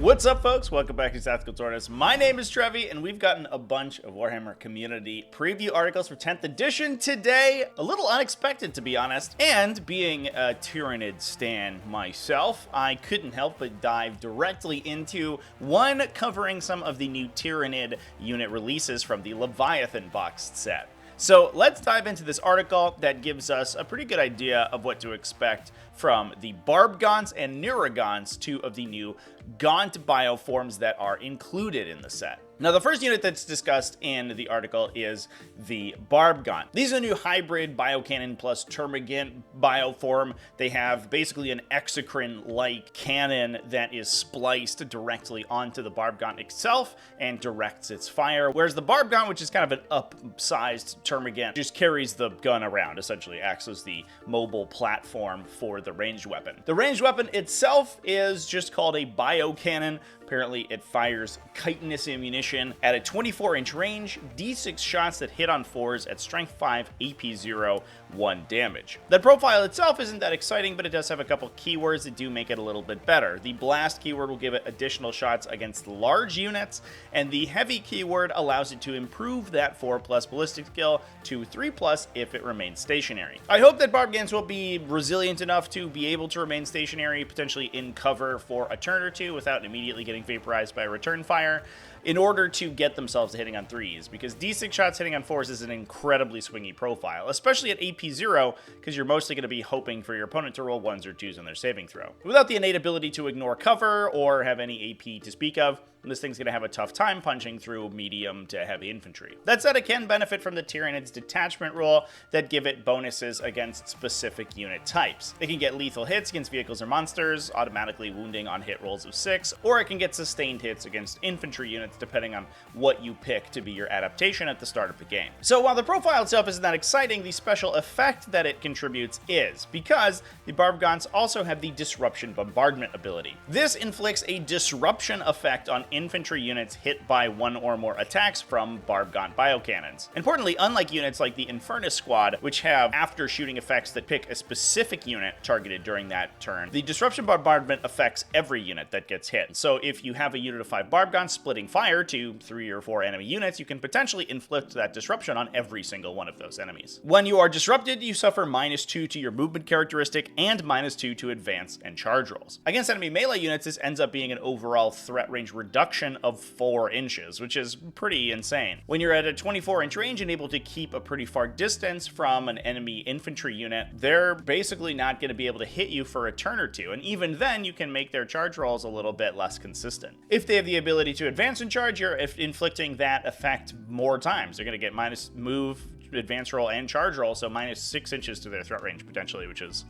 What's up, folks? Welcome back to TacticalTortoise. My name is Trevi, and we've gotten a bunch of Warhammer community preview articles for 10th edition today. A little unexpected, to be honest. And being a Tyranid stan myself, I couldn't help but dive directly into one covering some of the new Tyranid unit releases from the Leviathan boxed set. So let's dive into this article that gives us a pretty good idea of what to expect from the Barbgaunts and Neurogaunts, two of the new Gaunt bioforms that are included in the set. Now, the first unit that's discussed in the article is the Barbgaunt. These are a new hybrid biocannon plus termagant bioform. They have basically an exocrine-like cannon that is spliced directly onto the Barbgaunt itself and directs its fire, whereas the Barbgaunt, which is kind of an upsized termagant, just carries the gun around, essentially acts as the mobile platform for the ranged weapon. The ranged weapon itself is just called a biocannon. Apparently, it fires chitinous ammunition at a 24-inch range, D6 shots that hit on 4s at strength 5, AP 0, 1 damage. The profile itself isn't that exciting, but it does have a couple keywords that do make it a little bit better. The blast keyword will give it additional shots against large units, and the heavy keyword allows it to improve that 4+ ballistic skill to 3+ if it remains stationary. I hope that Barbgaunts will be resilient enough to be able to remain stationary, potentially in cover for a turn or two without immediately getting vaporized by return fire, in order to get themselves to hitting on 3s, because D6 shots hitting on 4s is an incredibly swingy profile, especially at AP 0, because you're mostly going to be hoping for your opponent to roll 1s or 2s on their saving throw. Without the innate ability to ignore cover or have any AP to speak of, this thing's going to have a tough time punching through medium to heavy infantry. That said, it can benefit from the Tyranid's detachment rule that give it bonuses against specific unit types. It can get lethal hits against vehicles or monsters, automatically wounding on hit rolls of 6, or it can get sustained hits against infantry units depending on what you pick to be your adaptation at the start of the game. So while the profile itself isn't that exciting, the special effect that it contributes is, because the Barbgaunts also have the Disruption Bombardment ability. This inflicts a disruption effect on infantry units hit by one or more attacks from Barbgaunt biocannons. Importantly, unlike units like the Infernus Squad, which have after shooting effects that pick a specific unit targeted during that turn, the Disruption Bombardment affects every unit that gets hit. So if you have a unit of 5 Barbgaunts splitting fire to 3 or 4 enemy units, you can potentially inflict that disruption on every single one of those enemies. When you are disrupted, you suffer -2 to your movement characteristic and -2 to advance and charge rolls. Against enemy melee units, this ends up being an overall threat range reduction of 4 inches, which is pretty insane. When you're at a 24-inch range and able to keep a pretty far distance from an enemy infantry unit, they're basically not going to be able to hit you for a turn or two, and even then you can make their charge rolls a little bit less consistent. If they have the ability to advance and charge, you're inflicting that effect more times. They're going to get minus move, advance roll, and charge roll, so -6 inches to their threat range potentially, which is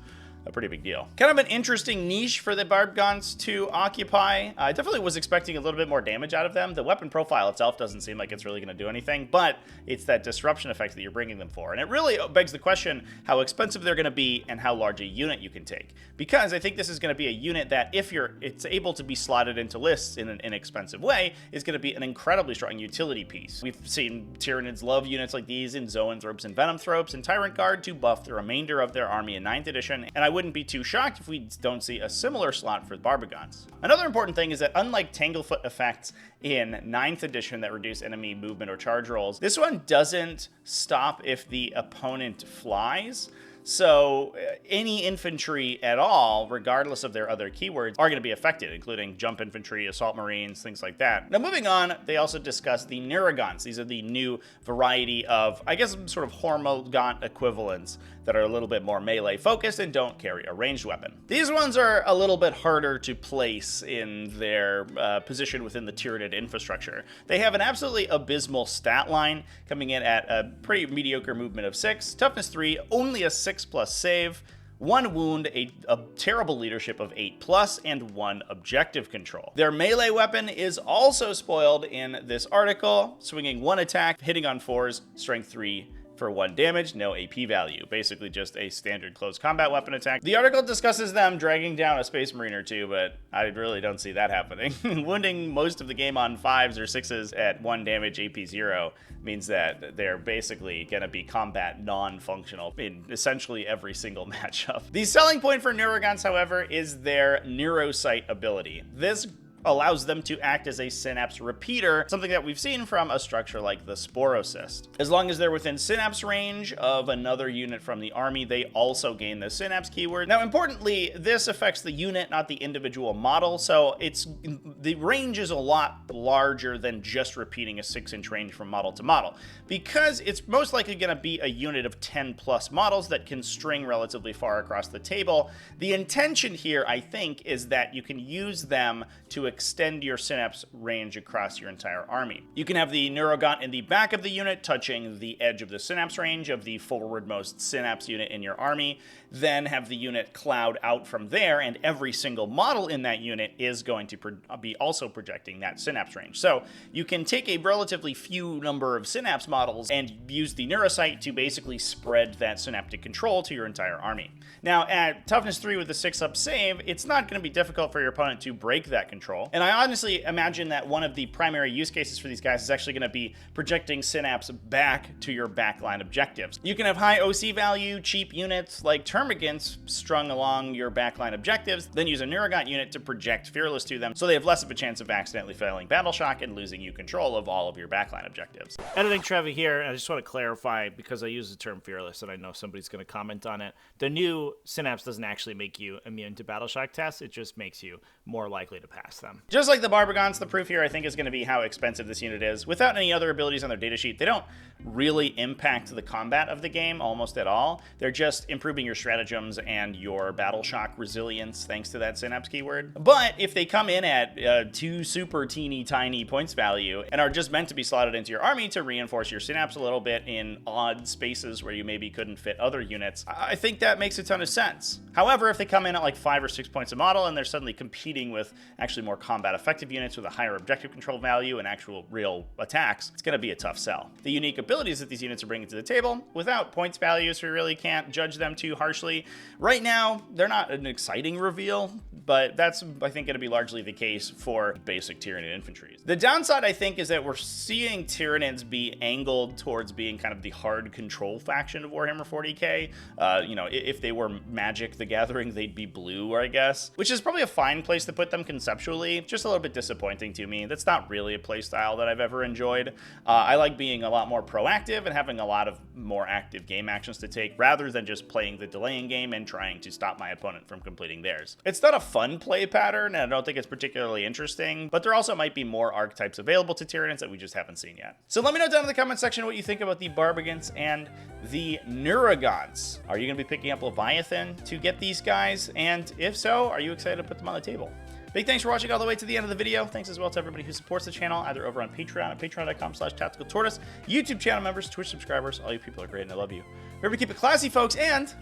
a pretty big deal. Kind of an interesting niche for the Barbgaunts to occupy. I definitely was expecting a little bit more damage out of them. The weapon profile itself doesn't seem like it's really going to do anything, but it's that disruption effect that you're bringing them for. And it really begs the question how expensive they're going to be and how large a unit you can take. Because I think this is going to be a unit that, if it's able to be slotted into lists in an inexpensive way, is going to be an incredibly strong utility piece. We've seen Tyranids love units like these in Zoanthropes and Venomthropes and Tyrant Guard to buff the remainder of their army in 9th edition, and I wouldn't be too shocked if we don't see a similar slot for Barbgaunts. Another important thing is that unlike Tanglefoot effects in 9th edition that reduce enemy movement or charge rolls, this one doesn't stop if the opponent flies. So any infantry at all, regardless of their other keywords, are going to be affected, including jump infantry, assault marines, things like that. Now, moving on, they also discuss the Neurogaunts. These are the new variety of, I guess, sort of Hormogaunt equivalents that are a little bit more melee focused and don't carry a ranged weapon. These ones are a little bit harder to place in their position within the Tyranid infrastructure. They have an absolutely abysmal stat line, coming in at a pretty mediocre movement of 6, toughness 3, only a 6+ save, 1 wound, a terrible leadership of 8+, and 1 objective control. Their melee weapon is also spoiled in this article, swinging 1 attack, hitting on 4s, strength 3, for 1 damage, no AP value. Basically just a standard close combat weapon attack. The article discusses them dragging down a Space Marine or 2, but I really don't see that happening. Wounding most of the game on 5s or 6s at 1 damage AP 0 means that they're basically going to be combat non-functional in essentially every single matchup. The selling point for Neurogaunts, however, is their Neurosight ability. This allows them to act as a synapse repeater, something that we've seen from a structure like the Sporocyst. As long as they're within synapse range of another unit from the army, they also gain the synapse keyword. Now, importantly, this affects the unit, not the individual model, so the range is a lot larger than just repeating a 6-inch range from model to model, because it's most likely going to be a unit of 10 plus models that can string relatively far across the table. The intention here, I think, is that you can use them to extend your synapse range across your entire army. You can have the Neurogant in the back of the unit touching the edge of the synapse range of the forwardmost synapse unit in your army, then have the unit cloud out from there, and every single model in that unit is going to be also projecting that synapse range. So you can take a relatively few number of synapse models and use the Neurosite to basically spread that synaptic control to your entire army. Now, at toughness 3 with the 6-up save, it's not going to be difficult for your opponent to break that control. And I honestly imagine that one of the primary use cases for these guys is actually going to be projecting synapse back to your backline objectives. You can have high OC value, cheap units like Termagants strung along your backline objectives, then use a Neurogant unit to project Fearless to them, so they have less of a chance of accidentally failing Battle Shock and losing you control of all of your backline objectives. Editing Trevi here, and I just want to clarify, because I use the term Fearless, and I know somebody's going to comment on it. The new synapse doesn't actually make you immune to Battle Shock tests, it just makes you more likely to pass them. Just like the Barbgaunts, the proof here I think is going to be how expensive this unit is. Without any other abilities on their datasheet, they don't really impact the combat of the game almost at all. They're just improving your stratagems and your Battle Shock resilience thanks to that synapse keyword. But if they come in at 2 super teeny tiny points value and are just meant to be slotted into your army to reinforce your synapse a little bit in odd spaces where you maybe couldn't fit other units, I think that makes a ton of sense. However, if they come in at like 5 or 6 points a model and they're suddenly competing with actually more combat effective units with a higher objective control value and actual real attacks, it's going to be a tough sell. The unique abilities that these units are bringing to the table, without points values, we really can't judge them too harshly. Right now, they're not an exciting reveal, but that's, I think, going to be largely the case for basic Tyranid infantry. The downside, I think, is that we're seeing Tyranids be angled towards being kind of the hard control faction of Warhammer 40k. You know, if they were Magic the Gathering, they'd be blue, I guess, which is probably a fine place to put them conceptually. Just a little bit disappointing to me. That's not really a playstyle that I've ever enjoyed. I like being a lot more proactive and having a lot of more active game actions to take, rather than just playing the delaying game and trying to stop my opponent from completing theirs. It's not a fun play pattern, and I don't think it's particularly interesting, but there also might be more archetypes available to Tyranids that we just haven't seen yet. So let me know down in the comment section what you think about the Barbgauns and the Neurogaunts. Are you going to be picking up Leviathan to get these guys? And if so, are you excited to put them on the table? Big thanks for watching all the way to the end of the video. Thanks as well to everybody who supports the channel, either over on Patreon at patreon.com/TacticalTortoise, YouTube channel members, Twitch subscribers. All you people are great and I love you. Remember to keep it classy, folks, and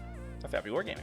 tough happy wargaming.